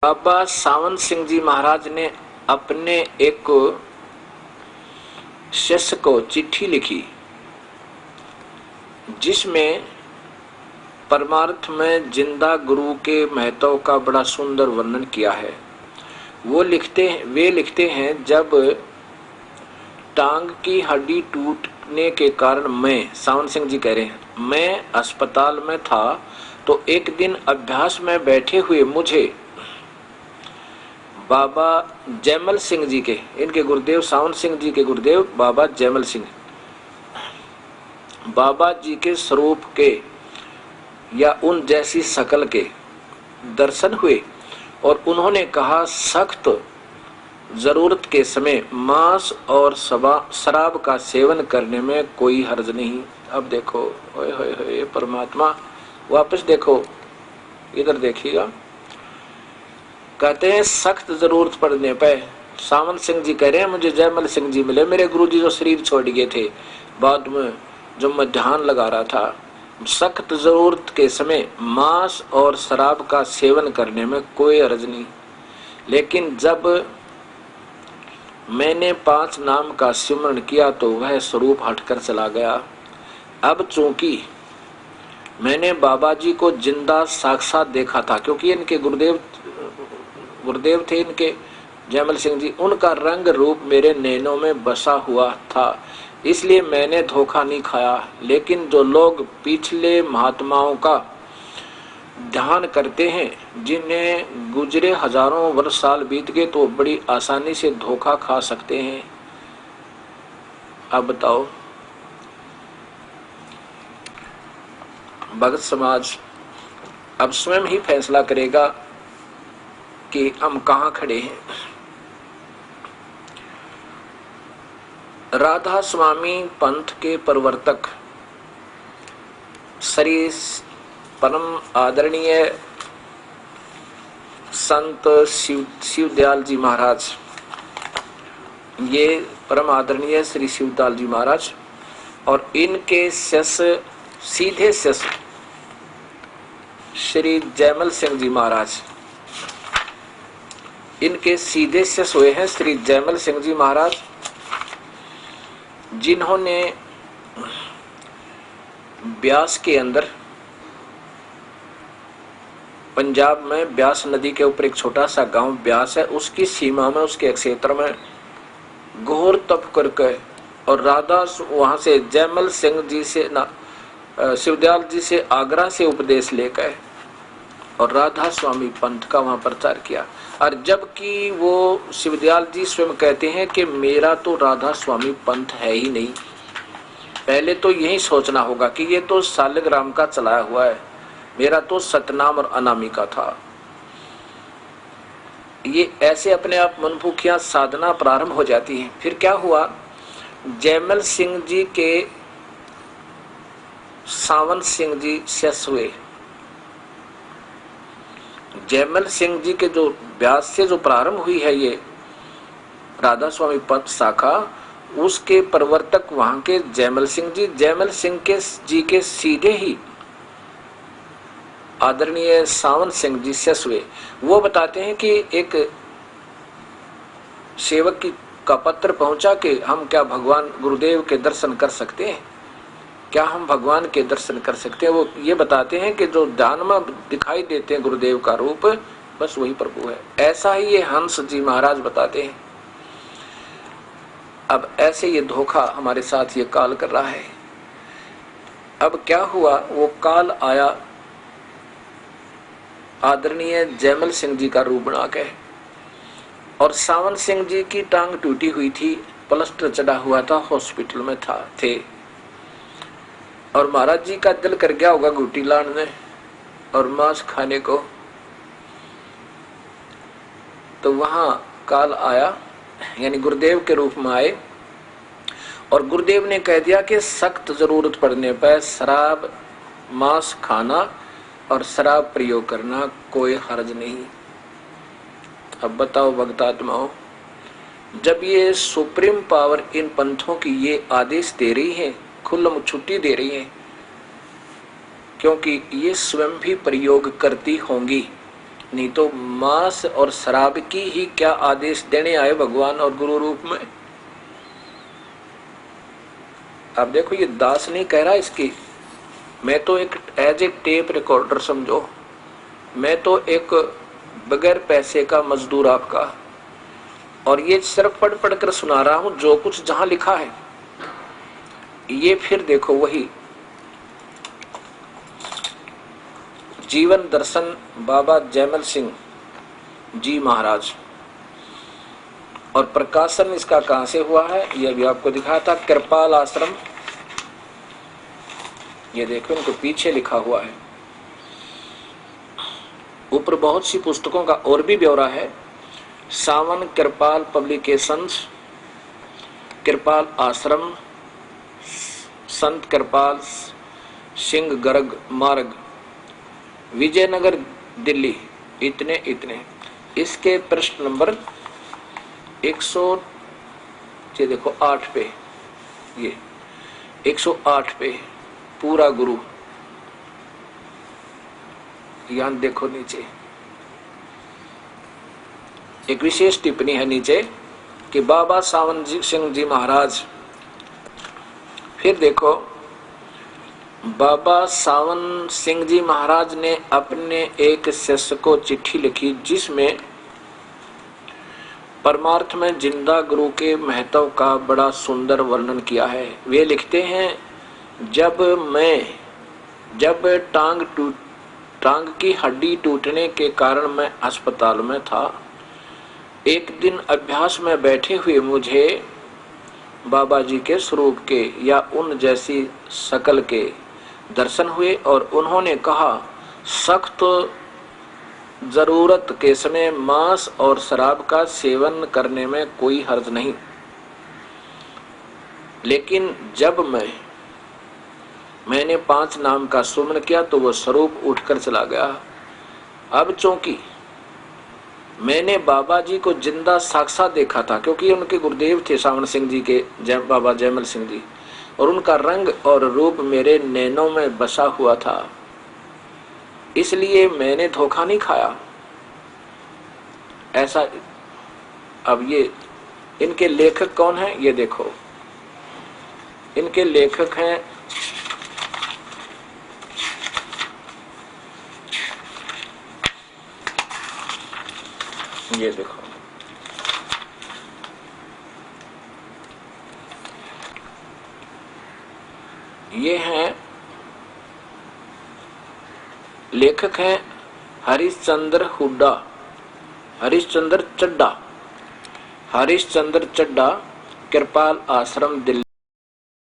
बाबा सावन सिंह जी महाराज ने अपने एक शिष्य को चिट्ठी लिखी जिसमें परमार्थ में जिंदा गुरु के महत्व का बड़ा सुंदर वर्णन किया है। वे लिखते हैं, जब टांग की हड्डी टूटने के कारण मैं, सावन सिंह जी कह रहे हैं, मैं अस्पताल में था तो एक दिन अभ्यास में बैठे हुए मुझे बाबा जयमल सिंह जी के, इनके गुरुदेव सावन सिंह जी के गुरुदेव बाबा जयमल सिंह, बाबा जी के स्वरूप के या उन जैसी शकल के दर्शन हुए और उन्होंने कहा, सख्त जरूरत के समय मांस और शराब का सेवन करने में कोई हर्ज नहीं। अब देखो, ओए होए होए परमात्मा, वापस देखो, इधर देखिएगा। कहते हैं सख्त जरूरत पड़ने पर, सावन सिंह जी कह रहे हैं, मुझे जयमल सिंह जी मिले, मेरे गुरु जी जो शरीर छोड़ गए थे बाद में, जब मैं ध्यान लगा रहा था, सख्त जरूरत के समय मांस और शराब का सेवन करने में कोई हर्ज नहीं, लेकिन जब मैंने 5 नाम का सिमरण किया तो वह स्वरूप हटकर चला गया। अब चूंकि मैंने बाबा जी को जिंदा साक्षात देखा था, क्योंकि इनके गुरुदेव थे इनके जयमल सिंह जी, उनका रंग रूप मेरे नैनों में बसा हुआ था, इसलिए मैंने धोखा नहीं खाया। लेकिन जो लोग पिछले महात्माओं का ध्यान करते हैं, जिन्हें गुजरे हजारों वर्ष साल बीत गए, तो बड़ी आसानी से धोखा खा सकते हैं। अब बताओ, भगत समाज अब स्वयं ही फैसला करेगा कि हम कहां खड़े हैं। राधा स्वामी पंथ के प्रवर्तक श्री परम आदरणीय संत शिवदयाल जी महाराज, ये परम आदरणीय श्री शिवदयाल जी महाराज और इनके शिष्य, सीधे शिष्य श्री जयमल सिंह जी महाराज, इनके सीधे शिष्य हुए हैं श्री जयमल सिंह जी महाराज, जिन्होंने ब्यास के अंदर, पंजाब में ब्यास नदी के ऊपर एक छोटा सा गांव ब्यास है, उसकी सीमा में, उसके क्षेत्र में घोर तप करके और राधा वहां से जयमल सिंह जी से शिवदयाल जी से आगरा से उपदेश लेकर और राधा स्वामी पंथ का वहां प्रचार किया। और जबकि वो शिवदयाल जी स्वयं कहते हैं कि मेरा तो राधा स्वामी पंथ है ही नहीं। पहले तो यही सोचना होगा कि ये तो सालिग्राम का चलाया हुआ है, मेरा तो सतनाम और अनामिका था। ये ऐसे अपने आप मनभूखियां साधना प्रारंभ हो जाती है। फिर क्या हुआ, जयमल सिंह जी के सावन सिंह जी शिष्य हुए। जयमल सिंह जी के जो ब्यास से जो प्रारंभ हुई है ये राधा स्वामी पंथ शाखा, उसके प्रवर्तक वहां के जयमल सिंह जी, जयमल सिंह के सीधे ही आदरणीय सावन सिंह जी शिष्य हुए। वो बताते हैं कि एक सेवक का पत्र पहुंचा कि हम क्या भगवान गुरुदेव के दर्शन कर सकते हैं, क्या हम भगवान के दर्शन कर सकते हैं। वो ये बताते हैं कि जो ध्यान में दिखाई देते हैं गुरुदेव का रूप, बस वही प्रभु है। ऐसा ही ये हंस जी महाराज बताते हैं। अब ऐसे ये धोखा हमारे साथ ये काल कर रहा है। अब क्या हुआ, वो काल आया आदरणीय जयमल सिंह जी का रूप बना के, और सावन सिंह जी की टांग टूटी हुई थी, प्लास्टर चढ़ा हुआ था, हॉस्पिटल में थे। और महाराज जी का दिल कर गया होगा घुटी लाने और मांस खाने को, तो वहां काल आया, यानी गुरुदेव के रूप में आए, और गुरुदेव ने कह दिया कि सख्त जरूरत पड़ने पर शराब, मांस खाना और शराब प्रयोग करना कोई हर्ज नहीं। अब बताओ भक्तात्माओं, जब ये सुप्रीम पावर इन पंथों की ये आदेश दे रही है, खुल्लम छुट्टी दे रही है, क्योंकि ये स्वयं भी प्रयोग करती होंगी, नहीं तो मांस और शराब की ही क्या आदेश देने आए भगवान और गुरु रूप में। अब देखो ये दास नहीं कह रहा इसकी, मैं तो एक एज ए टेप रिकॉर्डर समझो, मैं तो एक बगैर पैसे का मजदूर आपका, और ये सिर्फ पढ़ पढ़ कर सुना रहा हूं जो कुछ जहां लिखा है। ये फिर देखो वही जीवन दर्शन बाबा जयमल सिंह जी महाराज, और प्रकाशन इसका कहां से हुआ है यह भी आपको दिखाया था, कृपाल आश्रम। ये देखो इनको पीछे लिखा हुआ है, ऊपर बहुत सी पुस्तकों का और भी ब्यौरा है। सावन कृपाल पब्लिकेशंस, कृपाल आश्रम, संत कृपाल सिंह गर्ग मार्ग, विजयनगर दिल्ली, इतने इतने। इसके पृष्ठ नंबर 100 ये देखो 8 पे, ये 108 पे पूरा गुरु। यहां देखो नीचे एक विशेष टिप्पणी है नीचे कि बाबा सावन सिंह जी महाराज। फिर देखो बाबा सावन सिंह जी महाराज ने अपने एक शिष्य को चिट्ठी लिखी जिसमें परमार्थ में जिंदा गुरु के महत्व का बड़ा सुंदर वर्णन किया है। वे लिखते हैं, जब टांग की हड्डी टूटने के कारण मैं अस्पताल में था, एक दिन अभ्यास में बैठे हुए मुझे बाबा जी के स्वरूप के या उन जैसी शकल के दर्शन हुए और उन्होंने कहा, सख्त जरूरत के समय मांस और शराब का सेवन करने में कोई हर्ज नहीं, लेकिन जब मैंने 5 नाम का सुमन किया तो वह स्वरूप उठकर चला गया। अब चूंकि मैंने बाबा जी को जिंदा साक्षात देखा था, क्योंकि उनके गुरुदेव थे सावन सिंह जी के बाबा जयमल सिंह जी, और उनका रंग और रूप मेरे नैनों में बसा हुआ था, इसलिए मैंने धोखा नहीं खाया। ऐसा। अब ये इनके लेखक कौन हैं ये देखो, इनके लेखक हैं ये देखो, ये हैं लेखक हैं हरिश्चंद्र हुड्डा, हरिश्चंद्र चड्डा, कृपाल आश्रम दिल्ली।